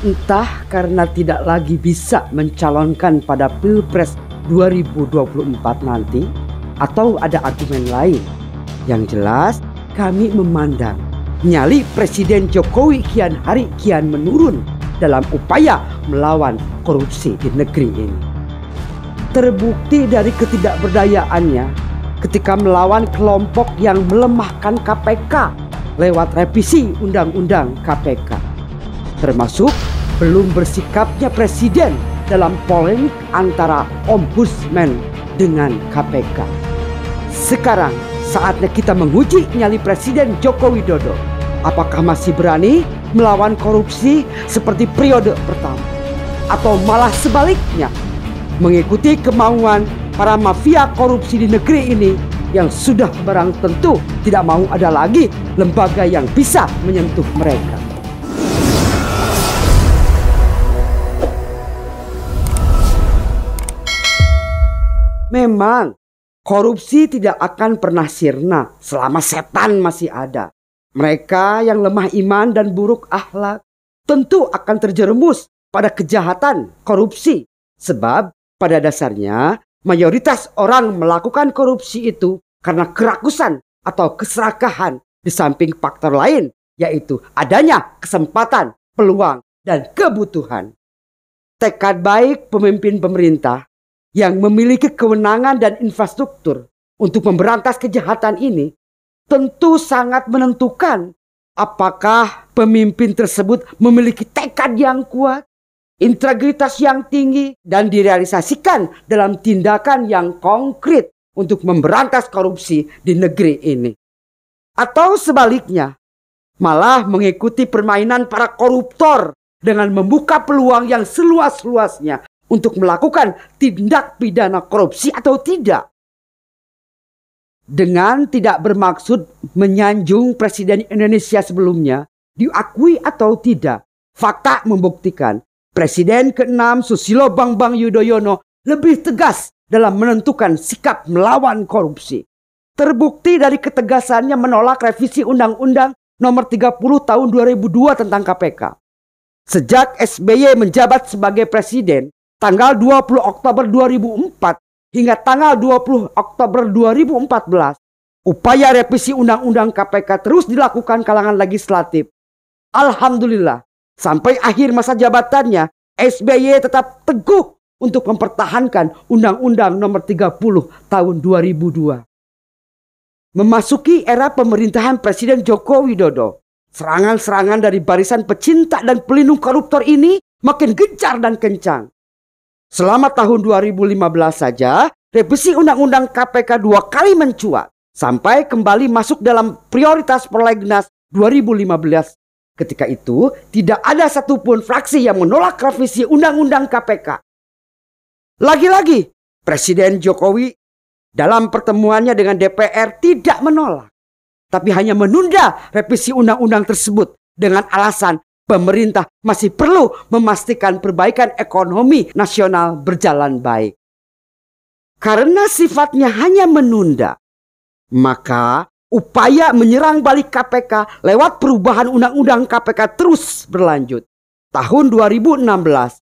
Entah karena tidak lagi bisa mencalonkan pada Pilpres 2024 nanti, atau ada argumen lain. Yang jelas, kami memandang nyali Presiden Jokowi kian hari kian menurun dalam upaya melawan korupsi di negeri ini. Terbukti dari ketidakberdayaannya ketika melawan kelompok yang melemahkan KPK lewat revisi Undang-Undang KPK. Termasuk belum bersikapnya Presiden dalam polemik antara Ombudsman dengan KPK. Sekarang saatnya kita menguji nyali Presiden Joko Widodo. Apakah masih berani melawan korupsi seperti periode pertama? Atau malah sebaliknya, mengikuti kemauan para mafia korupsi di negeri ini yang sudah barang tentu tidak mau ada lagi lembaga yang bisa menyentuh mereka. Memang korupsi tidak akan pernah sirna selama setan masih ada. Mereka yang lemah iman dan buruk akhlak tentu akan terjerumus pada kejahatan korupsi. Sebab pada dasarnya mayoritas orang melakukan korupsi itu karena kerakusan atau keserakahan, di samping faktor lain yaitu adanya kesempatan, peluang, dan kebutuhan. Tekad baik pemimpin pemerintah yang memiliki kewenangan dan infrastruktur untuk memberantas kejahatan ini tentu sangat menentukan apakah pemimpin tersebut memiliki tekad yang kuat, integritas yang tinggi, dan direalisasikan dalam tindakan yang konkret untuk memberantas korupsi di negeri ini. Atau sebaliknya, malah mengikuti permainan para koruptor dengan membuka peluang yang seluas-luasnya untuk melakukan tindak pidana korupsi atau tidak. Dengan tidak bermaksud menyanjung Presiden Indonesia sebelumnya, diakui atau tidak, fakta membuktikan Presiden ke-6 Susilo Bambang Yudhoyono lebih tegas dalam menentukan sikap melawan korupsi. Terbukti dari ketegasannya menolak revisi Undang-Undang Nomor 30 Tahun 2002 tentang KPK. Sejak SBY menjabat sebagai Presiden, tanggal 20 Oktober 2004 hingga tanggal 20 Oktober 2014, upaya revisi Undang-Undang KPK terus dilakukan kalangan legislatif. Alhamdulillah, sampai akhir masa jabatannya, SBY tetap teguh untuk mempertahankan Undang-Undang Nomor 30 Tahun 2002. Memasuki era pemerintahan Presiden Joko Widodo, serangan-serangan dari barisan pecinta dan pelindung koruptor ini makin gencar dan kencang. Selama tahun 2015 saja, revisi Undang-Undang KPK 2 kali mencuat, sampai kembali masuk dalam prioritas prolegnas 2015. Ketika itu, tidak ada satupun fraksi yang menolak revisi Undang-Undang KPK. Lagi-lagi, Presiden Jokowi dalam pertemuannya dengan DPR tidak menolak, tapi hanya menunda revisi undang-undang tersebut dengan alasan pemerintah masih perlu memastikan perbaikan ekonomi nasional berjalan baik. Karena sifatnya hanya menunda, maka upaya menyerang balik KPK lewat perubahan undang-undang KPK terus berlanjut. Tahun 2016,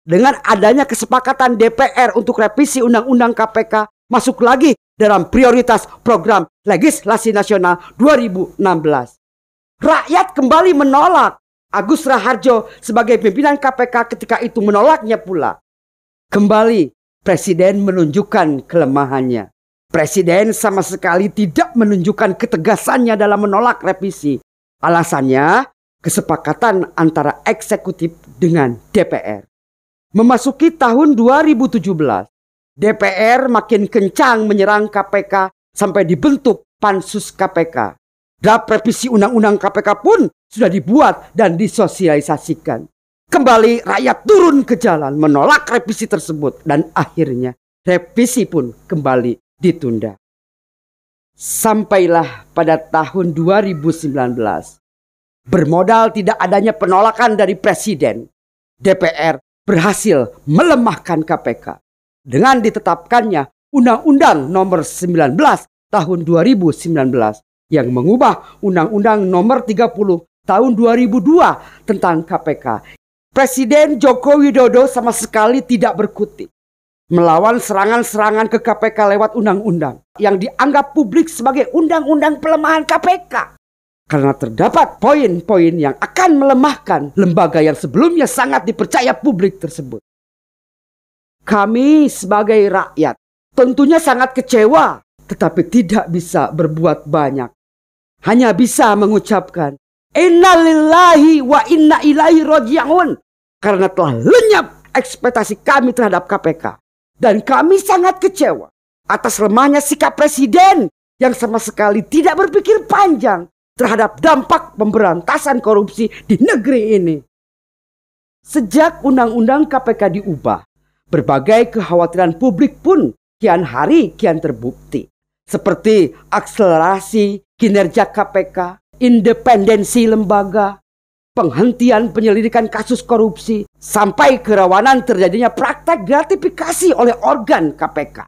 dengan adanya kesepakatan DPR untuk revisi undang-undang KPK masuk lagi dalam prioritas program legislasi nasional 2016. Rakyat kembali menolak. Agus Raharjo sebagai pimpinan KPK ketika itu menolaknya pula. Kembali Presiden menunjukkan kelemahannya. Presiden sama sekali tidak menunjukkan ketegasannya dalam menolak revisi. Alasannya kesepakatan antara eksekutif dengan DPR. Memasuki tahun 2017, DPR makin kencang menyerang KPK sampai dibentuk Pansus KPK. Draft revisi Undang-Undang KPK pun sudah dibuat dan disosialisasikan. Kembali rakyat turun ke jalan menolak revisi tersebut dan akhirnya revisi pun kembali ditunda. Sampailah pada tahun 2019. Bermodal tidak adanya penolakan dari Presiden, DPR berhasil melemahkan KPK dengan ditetapkannya Undang-Undang Nomor 19 Tahun 2019 yang mengubah Undang-Undang Nomor 30 Tahun 2002 tentang KPK Presiden Joko Widodo sama sekali tidak berkutik melawan serangan-serangan ke KPK lewat undang-undang yang dianggap publik sebagai undang-undang pelemahan KPK. Karena terdapat poin-poin yang akan melemahkan lembaga yang sebelumnya sangat dipercaya publik tersebut. Kami sebagai rakyat tentunya sangat kecewa, tetapi tidak bisa berbuat banyak. Hanya bisa mengucapkan, Inna lillahi wa inna ilaihi raji'un. Karena telah lenyap ekspektasi kami terhadap KPK. Dan kami sangat kecewa atas lemahnya sikap presiden yang sama sekali tidak berpikir panjang terhadap dampak pemberantasan korupsi di negeri ini. Sejak undang-undang KPK diubah, berbagai kekhawatiran publik pun kian hari kian terbukti. Seperti akselerasi kinerja KPK, independensi lembaga, penghentian penyelidikan kasus korupsi, sampai kerawanan terjadinya praktek gratifikasi oleh organ KPK.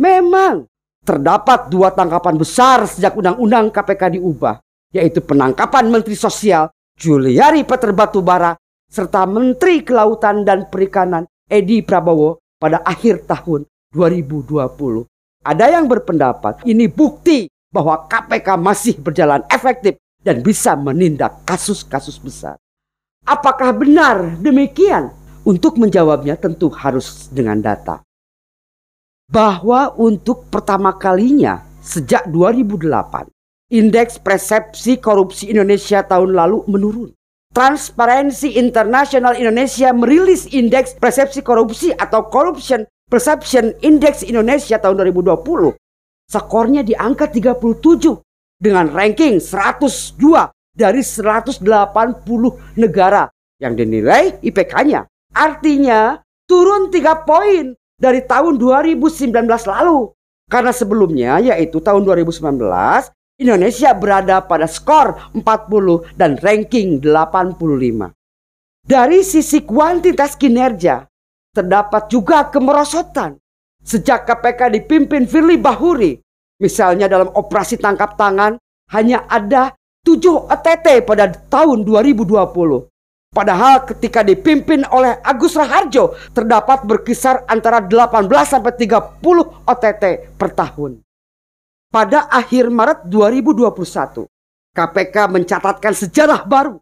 Memang terdapat dua tangkapan besar sejak undang-undang KPK diubah, yaitu penangkapan Menteri Sosial Juliari Peter Batubara serta Menteri Kelautan dan Perikanan Edi Prabowo pada akhir tahun 2020. Ada yang berpendapat ini bukti bahwa KPK masih berjalan efektif dan bisa menindak kasus-kasus besar. Apakah benar demikian? Untuk menjawabnya tentu harus dengan data. Bahwa untuk pertama kalinya sejak 2008, indeks persepsi korupsi Indonesia tahun lalu menurun. Transparency International Indonesia merilis indeks persepsi korupsi atau Corruption Perception Index Indonesia tahun 2020. Skornya di angka 37 dengan ranking 102 dari 180 negara yang dinilai IPK-nya. Artinya turun 3 poin dari tahun 2019 lalu. Karena sebelumnya yaitu tahun 2019 Indonesia berada pada skor 40 dan ranking 85. Dari sisi kuantitas kinerja terdapat juga kemerosotan. Sejak KPK dipimpin Firly Bahuri, misalnya dalam operasi tangkap tangan, hanya ada 7 OTT pada tahun 2020. Padahal ketika dipimpin oleh Agus Raharjo, terdapat berkisar antara 18 sampai 30 OTT per tahun. Pada akhir Maret 2021, KPK mencatatkan sejarah baru,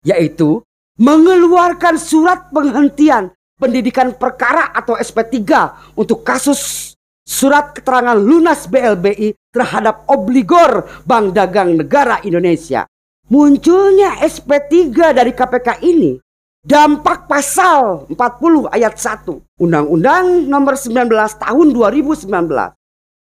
yaitu mengeluarkan surat penghentian pendidikan perkara atau SP3 untuk kasus surat keterangan lunas BLBI terhadap obligor Bank Dagang Negara Indonesia. Munculnya SP3 dari KPK ini dampak pasal 40 ayat 1 Undang-Undang nomor 19 tahun 2019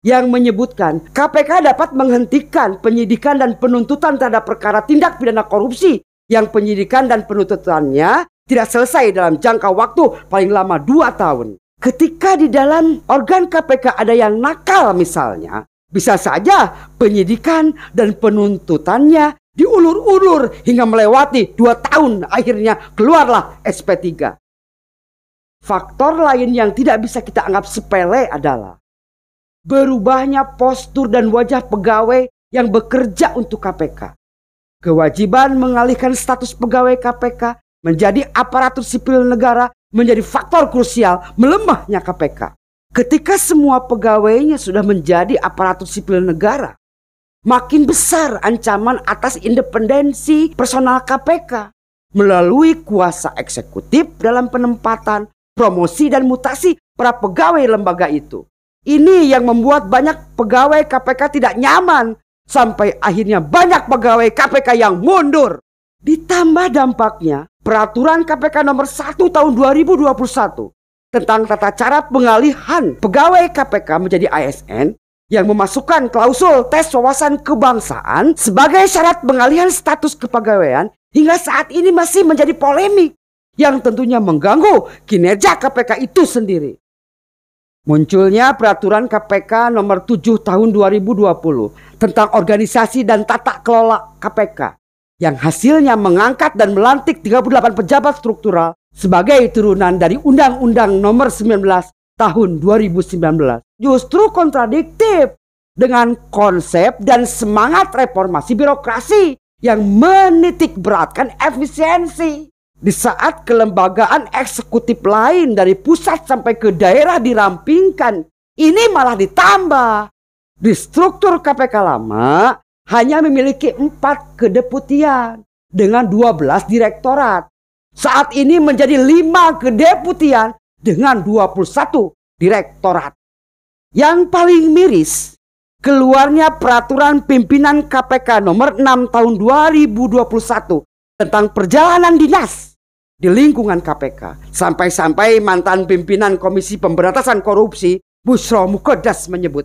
yang menyebutkan KPK dapat menghentikan penyidikan dan penuntutan terhadap perkara tindak pidana korupsi yang penyidikan dan penuntutannya tidak selesai dalam jangka waktu paling lama 2 tahun. Ketika di dalam organ KPK ada yang nakal misalnya, bisa saja penyidikan dan penuntutannya diulur-ulur hingga melewati 2 tahun, akhirnya keluarlah SP3. Faktor lain yang tidak bisa kita anggap sepele adalah berubahnya postur dan wajah pegawai yang bekerja untuk KPK. Kewajiban mengalihkan status pegawai KPK menjadi aparatur sipil negara menjadi faktor krusial melemahnya KPK. Ketika semua pegawainya sudah menjadi aparatur sipil negara, makin besar ancaman atas independensi personal KPK melalui kuasa eksekutif dalam penempatan, promosi dan mutasi para pegawai lembaga itu. Ini yang membuat banyak pegawai KPK tidak nyaman sampai akhirnya banyak pegawai KPK yang mundur. Ditambah dampaknya Peraturan KPK nomor 1 tahun 2021 tentang tata cara pengalihan pegawai KPK menjadi ASN yang memasukkan klausul tes wawasan kebangsaan sebagai syarat pengalihan status kepegawaian hingga saat ini masih menjadi polemik yang tentunya mengganggu kinerja KPK itu sendiri. Munculnya peraturan KPK nomor 7 tahun 2020 tentang organisasi dan tata kelola KPK yang hasilnya mengangkat dan melantik 38 pejabat struktural sebagai turunan dari Undang-Undang nomor 19 tahun 2019. Justru kontradiktif dengan konsep dan semangat reformasi birokrasi yang menitik beratkan efisiensi. Di saat kelembagaan eksekutif lain dari pusat sampai ke daerah dirampingkan, ini malah ditambah. Di struktur KPK lama hanya memiliki 4 kedeputian dengan 12 direktorat. Saat ini menjadi 5 kedeputian dengan 21 direktorat. Yang paling miris, keluarnya peraturan pimpinan KPK nomor 6 tahun 2021 tentang perjalanan dinas di lingkungan KPK. Sampai-sampai mantan pimpinan Komisi Pemberantasan Korupsi, Bushro Muqaddas menyebut,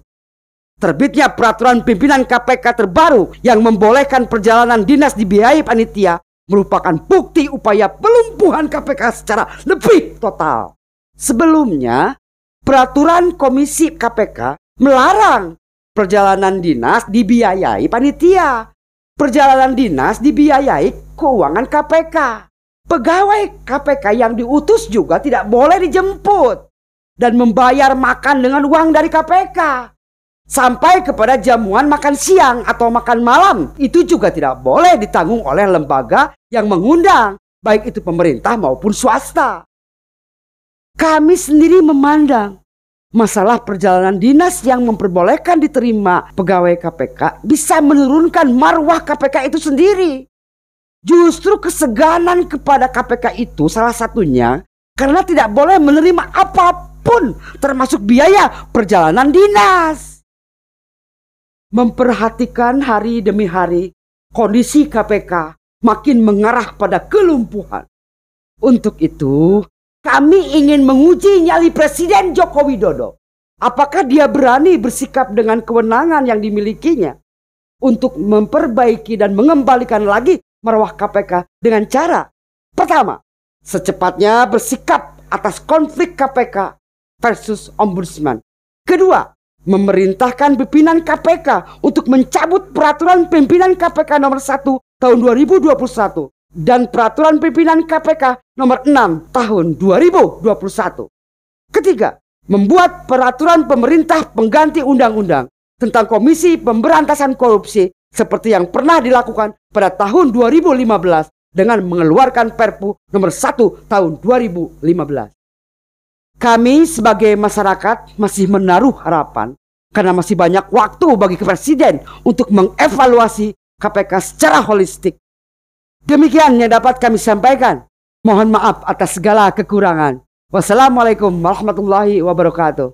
terbitnya peraturan pimpinan KPK terbaru yang membolehkan perjalanan dinas dibiayai panitia merupakan bukti upaya pelumpuhan KPK secara lebih total. Sebelumnya, peraturan Komisi KPK melarang perjalanan dinas dibiayai panitia. Perjalanan dinas dibiayai keuangan KPK. Pegawai KPK yang diutus juga tidak boleh dijemput dan membayar makan dengan uang dari KPK. Sampai kepada jamuan makan siang atau makan malam, itu juga tidak boleh ditanggung oleh lembaga yang mengundang, baik itu pemerintah maupun swasta. Kami sendiri memandang masalah perjalanan dinas yang memperbolehkan diterima pegawai KPK bisa menurunkan marwah KPK itu sendiri. Justru keseganan kepada KPK itu salah satunya karena tidak boleh menerima apapun termasuk biaya perjalanan dinas. Memperhatikan hari demi hari, kondisi KPK makin mengarah pada kelumpuhan. Untuk itu, kami ingin menguji nyali Presiden Joko Widodo. Apakah dia berani bersikap dengan kewenangan yang dimilikinya untuk memperbaiki dan mengembalikan lagi marwah KPK dengan cara pertama, secepatnya bersikap atas konflik KPK versus Ombudsman. Kedua, memerintahkan pimpinan KPK untuk mencabut peraturan pimpinan KPK nomor 1 tahun 2021 dan peraturan pimpinan KPK nomor 6 tahun 2021. Ketiga, membuat peraturan pemerintah pengganti undang-undang tentang Komisi Pemberantasan Korupsi seperti yang pernah dilakukan pada tahun 2015 dengan mengeluarkan Perpu nomor 1 tahun 2015. Kami sebagai masyarakat masih menaruh harapan karena masih banyak waktu bagi Presiden untuk mengevaluasi KPK secara holistik. Demikian yang dapat kami sampaikan. Mohon maaf atas segala kekurangan. Wassalamualaikum warahmatullahi wabarakatuh.